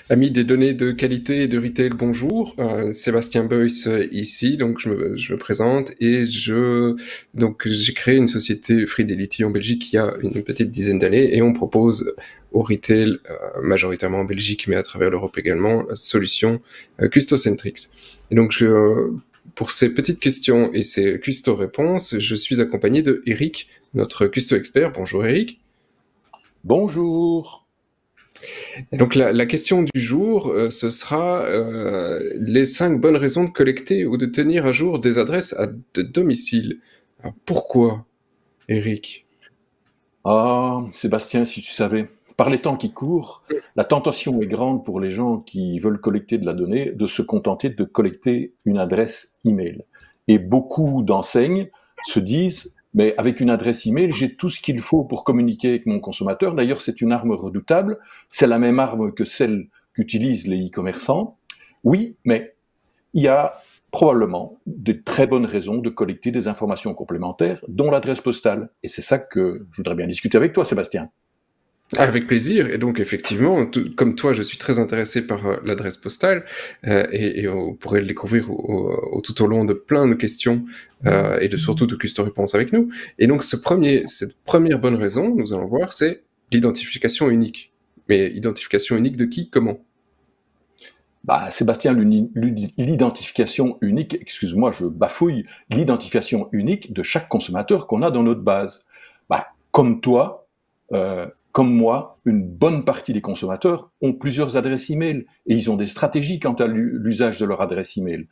Amis des données de qualité et de retail, bonjour. Sébastien Boyce ici, donc je me présente et j'ai créé une société Fridelity en Belgique il y a une petite dizaine d'années et on propose au retail, majoritairement en Belgique mais à travers l'Europe également, solutions Custocentrix. Et donc pour ces petites questions et ces custo-réponses, je suis accompagné de Eric, notre custo-expert. Bonjour Eric. Bonjour. Et donc la question du jour, ce sera les 5 bonnes raisons de collecter ou de tenir à jour des adresses de domicile. Alors, pourquoi, Eric? Ah, Sébastien, si tu savais, par les temps qui courent, la tentation est grande pour les gens qui veulent collecter de la donnée de se contenter de collecter une adresse email. Et beaucoup d'enseignes se disent, mais avec une adresse email, j'ai tout ce qu'il faut pour communiquer avec mon consommateur. D'ailleurs, c'est une arme redoutable. C'est la même arme que celle qu'utilisent les e-commerçants. Oui, mais il y a probablement de très bonnes raisons de collecter des informations complémentaires, dont l'adresse postale. Et c'est ça que je voudrais bien discuter avec toi, Sébastien. Avec plaisir. Et donc effectivement, comme toi, je suis très intéressé par l'adresse postale et on pourrait le découvrir tout au long de plein de questions et surtout de custo-réponses avec nous. Et donc cette première bonne raison, nous allons voir, c'est l'identification unique. Mais identification unique de qui, comment? Bah, Sébastien, l'identification unique, excuse-moi, je bafouille, l'identification unique de chaque consommateur qu'on a dans notre base. Bah, comme toi, comme moi, une bonne partie des consommateurs ont plusieurs adresses email et ils ont des stratégies quant à l'usage de leur adresse email.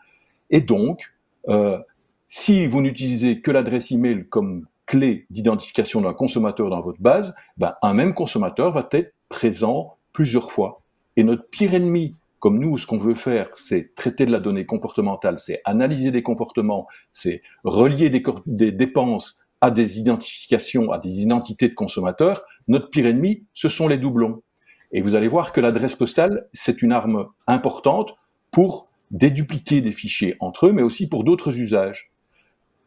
Et donc, euh, si vous n'utilisez que l'adresse email comme clé d'identification d'un consommateur dans votre base, ben, un même consommateur va être présent plusieurs fois. Et notre pire ennemi, comme nous, ce qu'on veut faire, c'est traiter de la donnée comportementale, c'est analyser des comportements, c'est relier des dépenses à des identifications, à des identités de consommateurs. Notre pire ennemi, ce sont les doublons. Et vous allez voir que l'adresse postale, c'est une arme importante pour dédupliquer des fichiers entre eux, mais aussi pour d'autres usages.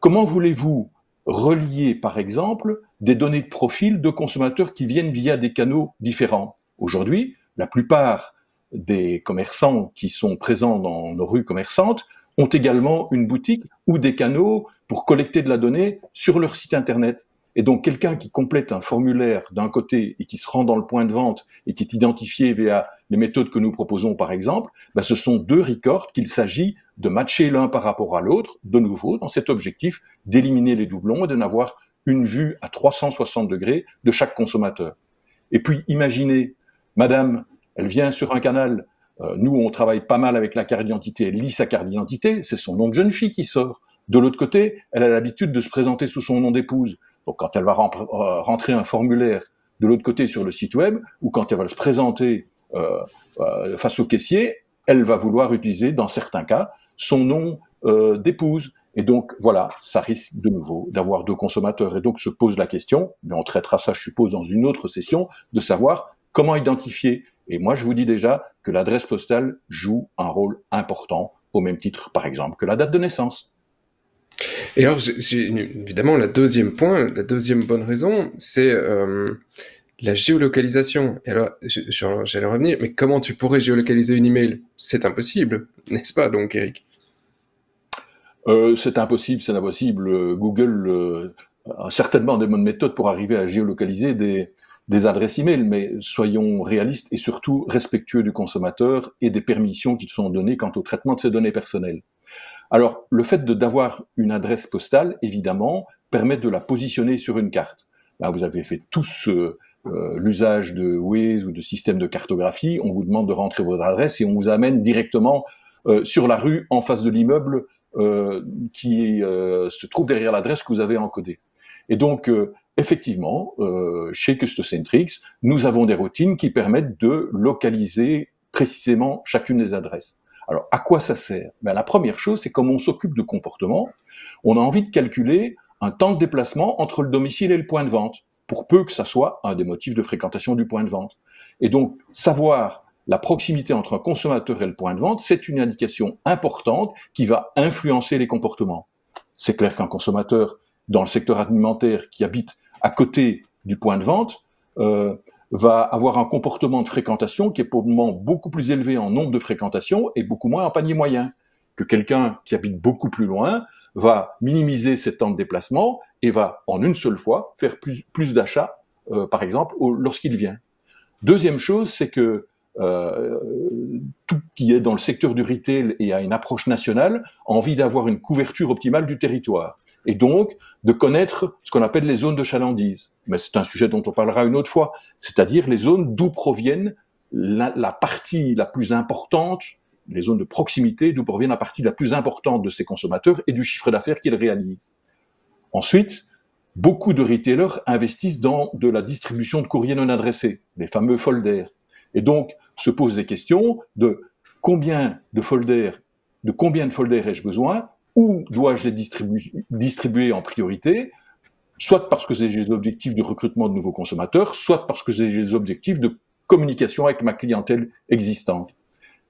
Comment voulez-vous relier, par exemple, des données de profil de consommateurs qui viennent via des canaux différents? Aujourd'hui, la plupart des commerçants qui sont présents dans nos rues commerçantes ont également une boutique ou des canaux pour collecter de la donnée sur leur site internet. Et donc, quelqu'un qui complète un formulaire d'un côté et qui se rend dans le point de vente et qui est identifié via les méthodes que nous proposons, par exemple, ben, ce sont deux records qu'il s'agit de matcher l'un par rapport à l'autre, de nouveau, dans cet objectif d'éliminer les doublons et de n'avoir une vue à 360 degrés de chaque consommateur. Et puis, imaginez, madame, elle vient sur un canal, nous, on travaille pas mal avec la carte d'identité, elle lit sa carte d'identité, c'est son nom de jeune fille qui sort. De l'autre côté, elle a l'habitude de se présenter sous son nom d'épouse. Donc, quand elle va rentrer un formulaire de l'autre côté sur le site web, ou quand elle va se présenter face au caissier, elle va vouloir utiliser, dans certains cas, son nom d'épouse. Et donc, voilà, ça risque de nouveau d'avoir deux consommateurs. Et donc, se pose la question, mais on traitera ça, je suppose, dans une autre session, de savoir comment identifier. Et moi, je vous dis déjà que l'adresse postale joue un rôle important, au même titre, par exemple, que la date de naissance. Et alors, évidemment, la deuxième bonne raison, c'est la géolocalisation. Et alors, j'allais revenir, mais comment tu pourrais géolocaliser une email? C'est impossible, n'est-ce pas, donc, Eric? C'est impossible, c'est impossible. Google a certainement des bonnes méthodes pour arriver à géolocaliser des adresses email, mais soyons réalistes et surtout respectueux du consommateur et des permissions qui sont données quant au traitement de ces données personnelles. Alors, le fait d'avoir une adresse postale, évidemment, permet de la positionner sur une carte. Là, vous avez fait tous l'usage de Waze ou de systèmes de cartographie. On vous demande de rentrer votre adresse et on vous amène directement sur la rue en face de l'immeuble qui se trouve derrière l'adresse que vous avez encodée. Et donc, effectivement, chez Custocentrix, nous avons des routines qui permettent de localiser précisément chacune des adresses. Alors, à quoi ça sert? Ben, la première chose, c'est comme on s'occupe de comportement, on a envie de calculer un temps de déplacement entre le domicile et le point de vente, pour peu que ça soit un des motifs de fréquentation du point de vente. Et donc, savoir la proximité entre un consommateur et le point de vente, c'est une indication importante qui va influencer les comportements. C'est clair qu'un consommateur dans le secteur alimentaire qui habite à côté du point de vente va avoir un comportement de fréquentation qui est probablement beaucoup plus élevé en nombre de fréquentations et beaucoup moins en panier moyen. Que quelqu'un qui habite beaucoup plus loin va minimiser ses temps de déplacement et va, en une seule fois, faire plus d'achats, par exemple, lorsqu'il vient. Deuxième chose, c'est que tout qui est dans le secteur du retail et a une approche nationale a envie d'avoir une couverture optimale du territoire. Et donc, de connaître ce qu'on appelle les zones de chalandise. Mais c'est un sujet dont on parlera une autre fois. C'est-à-dire les zones d'où proviennent la partie la plus importante, les zones de proximité, d'où provient la partie la plus importante de ces consommateurs et du chiffre d'affaires qu'ils réalisent. Ensuite, beaucoup de retailers investissent dans de la distribution de courriers non adressés, les fameux folders. Et donc, se posent des questions de combien de folders ai-je besoin, où dois-je les distribuer en priorité, soit parce que j'ai des objectifs de recrutement de nouveaux consommateurs, soit parce que j'ai des objectifs de communication avec ma clientèle existante.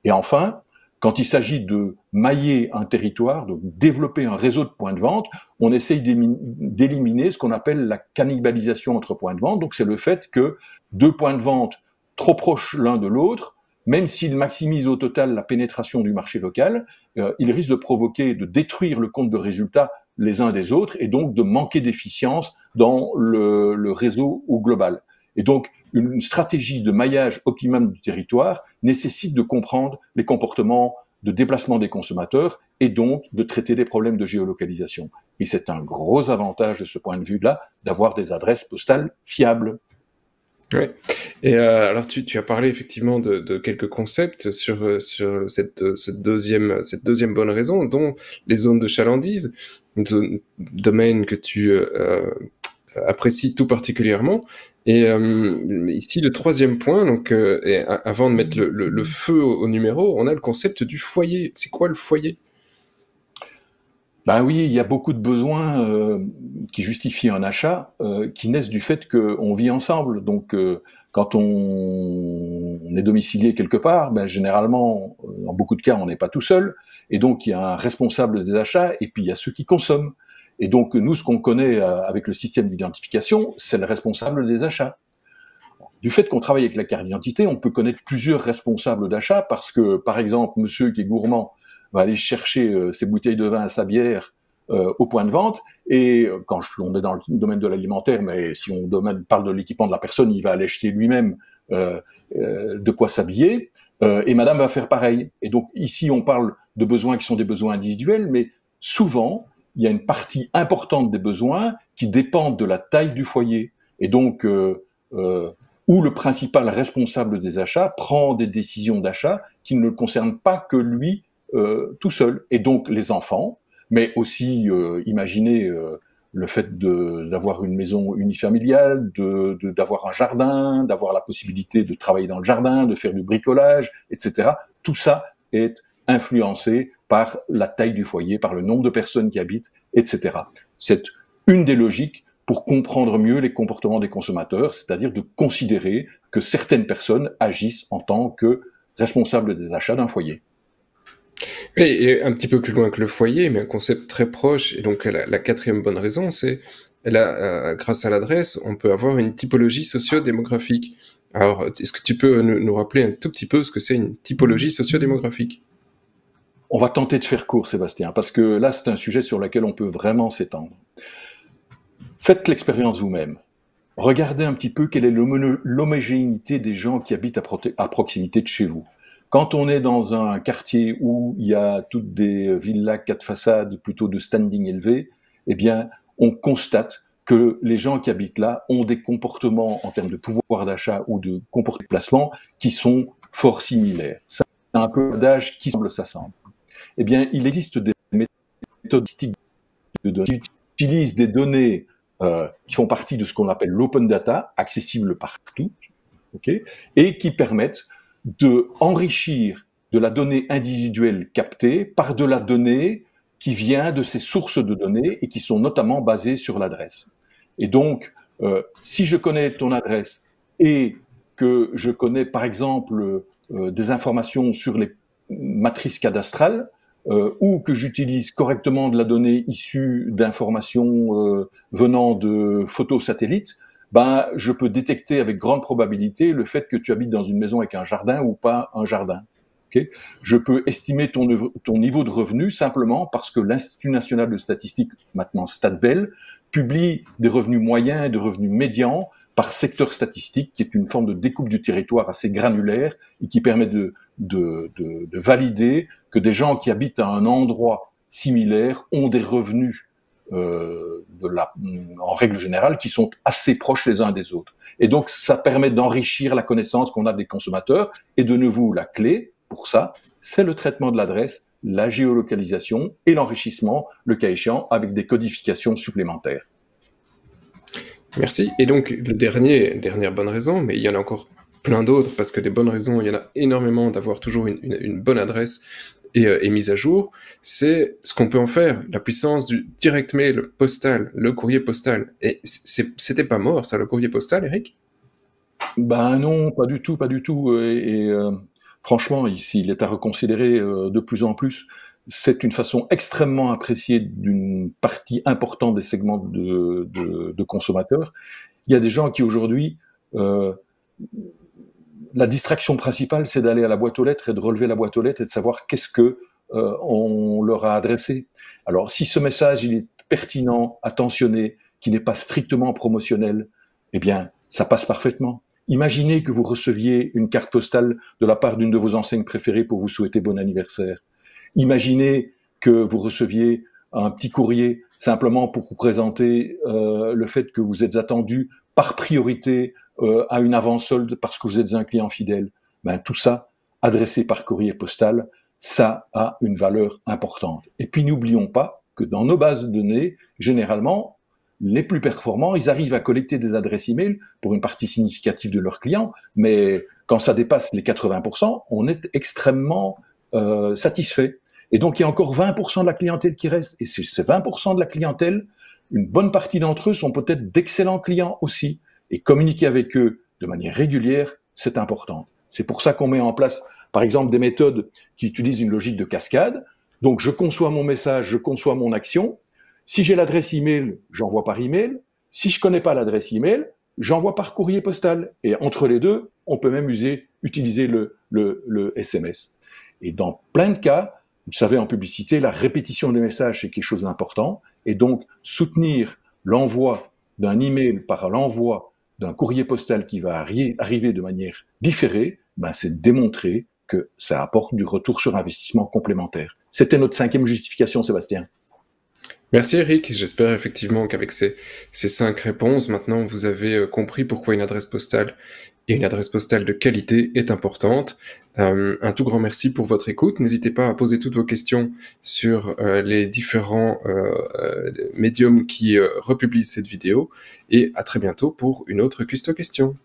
Et enfin, quand il s'agit de mailler un territoire, de développer un réseau de points de vente, on essaye d'éliminer ce qu'on appelle la cannibalisation entre points de vente. Donc c'est le fait que deux points de vente trop proches l'un de l'autre, même s'ils maximisent au total la pénétration du marché local, ils risquent de provoquer, de détruire le compte de résultats les uns des autres et donc de manquer d'efficience dans le réseau au global. Et donc, une stratégie de maillage optimum du territoire nécessite de comprendre les comportements de déplacement des consommateurs et donc de traiter des problèmes de géolocalisation. Et c'est un gros avantage de ce point de vue-là d'avoir des adresses postales fiables. Oui. Et alors tu as parlé effectivement de quelques concepts sur cette deuxième bonne raison, dont les zones de chalandise, domaine que tu apprécies tout particulièrement. Et ici le troisième point, donc avant de mettre le feu au numéro, on a le concept du foyer. C'est quoi le foyer ? Ben oui, il y a beaucoup de besoins qui justifient un achat, qui naissent du fait qu'on vit ensemble. Donc, quand on est domicilié quelque part, ben généralement, dans beaucoup de cas, on n'est pas tout seul. Et donc, il y a un responsable des achats, et puis il y a ceux qui consomment. Et donc, nous, ce qu'on connaît avec le système d'identification, c'est le responsable des achats. Du fait qu'on travaille avec la carte d'identité, on peut connaître plusieurs responsables d'achat, parce que, par exemple, monsieur qui est gourmand va aller chercher ses bouteilles de vin à sa bière au point de vente, et quand on est dans le domaine de l'alimentaire, mais si on parle de l'équipement de la personne, il va aller acheter lui-même de quoi s'habiller, et madame va faire pareil. Et donc ici, on parle de besoins qui sont des besoins individuels, mais souvent, il y a une partie importante des besoins qui dépendent de la taille du foyer. Et donc, où le principal responsable des achats prend des décisions d'achat qui ne le concernent pas que lui tout seul. Et donc les enfants, mais aussi imaginez le fait d'avoir une maison unifamiliale, d'avoir un jardin, d'avoir la possibilité de travailler dans le jardin, de faire du bricolage, etc. Tout ça est influencé par la taille du foyer, par le nombre de personnes qui habitent, etc. C'est une des logiques pour comprendre mieux les comportements des consommateurs, c'est-à-dire de considérer que certaines personnes agissent en tant que responsables des achats d'un foyer. Et un petit peu plus loin que le foyer, mais un concept très proche. Et donc la quatrième bonne raison, c'est grâce à l'adresse, on peut avoir une typologie socio-démographique. Alors, est-ce que tu peux nous rappeler un tout petit peu ce que c'est une typologie socio-démographique ? On va tenter de faire court, Sébastien, parce que là, c'est un sujet sur lequel on peut vraiment s'étendre. Faites l'expérience vous-même. Regardez un petit peu quelle est l'homogénéité des gens qui habitent à proximité de chez vous. Quand on est dans un quartier où il y a toutes des villas 4 façades plutôt de standing élevé, eh bien, on constate que les gens qui habitent là ont des comportements en termes de pouvoir d'achat ou de comportement de placement qui sont fort similaires. C'est un peu d'âge qui s'assemble. Eh bien, il existe des méthodes de données qui utilisent des données qui font partie de ce qu'on appelle l'open data, accessible partout, okay, et qui permettent de enrichir de la donnée individuelle captée par de la donnée qui vient de ces sources de données et qui sont notamment basées sur l'adresse. Et donc, si je connais ton adresse et que je connais par exemple des informations sur les matrices cadastrales, ou que j'utilise correctement de la donnée issue d'informations venant de photos satellites, ben, je peux détecter avec grande probabilité le fait que tu habites dans une maison avec un jardin ou pas un jardin. Okay, je peux estimer ton niveau de revenu simplement parce que l'Institut national de statistique, maintenant Statbel, publie des revenus moyens et des revenus médians par secteur statistique, qui est une forme de découpe du territoire assez granulaire et qui permet de valider que des gens qui habitent à un endroit similaire ont des revenus en règle générale qui sont assez proches les uns des autres. Et donc ça permet d'enrichir la connaissance qu'on a des consommateurs. Et de nouveau, la clé pour ça, c'est le traitement de l'adresse, la géolocalisation et l'enrichissement, le cas échéant, avec des codifications supplémentaires. Merci. Et donc, dernière bonne raison, mais il y en a encore plein d'autres, parce que des bonnes raisons, il y en a énormément d'avoir toujours une bonne adresse et mise à jour, c'est ce qu'on peut en faire, la puissance du direct mail postal, le courrier postal. Et c'était pas mort, ça, le courrier postal, Eric? Ben non, pas du tout, pas du tout. Franchement, ici, il est à reconsidérer de plus en plus. C'est une façon extrêmement appréciée d'une partie importante des segments de consommateurs. Il y a des gens qui aujourd'hui, la distraction principale, c'est d'aller à la boîte aux lettres et de relever la boîte aux lettres et de savoir qu'est-ce que on leur a adressé. Alors, si ce message il est pertinent, attentionné, qui n'est pas strictement promotionnel, eh bien, ça passe parfaitement. Imaginez que vous receviez une carte postale de la part d'une de vos enseignes préférées pour vous souhaiter bon anniversaire. Imaginez que vous receviez un petit courrier simplement pour vous présenter le fait que vous êtes attendu par priorité à une avant-solde parce que vous êtes un client fidèle. Ben, tout ça, adressé par courrier postal, ça a une valeur importante. Et puis n'oublions pas que dans nos bases de données, généralement, les plus performants, ils arrivent à collecter des adresses email pour une partie significative de leurs clients, mais quand ça dépasse les 80%, on est extrêmement satisfait. Et donc, il y a encore 20% de la clientèle qui reste. Et ces 20% de la clientèle, une bonne partie d'entre eux sont peut-être d'excellents clients aussi. Et communiquer avec eux de manière régulière, c'est important. C'est pour ça qu'on met en place, par exemple, des méthodes qui utilisent une logique de cascade. Donc, je conçois mon message, je conçois mon action. Si j'ai l'adresse email, j'envoie par email. Si je connais pas l'adresse email, j'envoie par courrier postal. Et entre les deux, on peut même utiliser le SMS. Et dans plein de cas, vous savez, en publicité, la répétition des messages, c'est quelque chose d'important. Et donc, soutenir l'envoi d'un email par l'envoi d'un courrier postal qui va arriver de manière différée, ben, c'est démontrer que ça apporte du retour sur investissement complémentaire. C'était notre 5e justification, Sébastien. Merci Eric, j'espère effectivement qu'avec ces 5 réponses, maintenant vous avez compris pourquoi une adresse postale et une adresse postale de qualité est importante. Un tout grand merci pour votre écoute. N'hésitez pas à poser toutes vos questions sur les différents médiums qui republient cette vidéo et à très bientôt pour une autre Custo Question.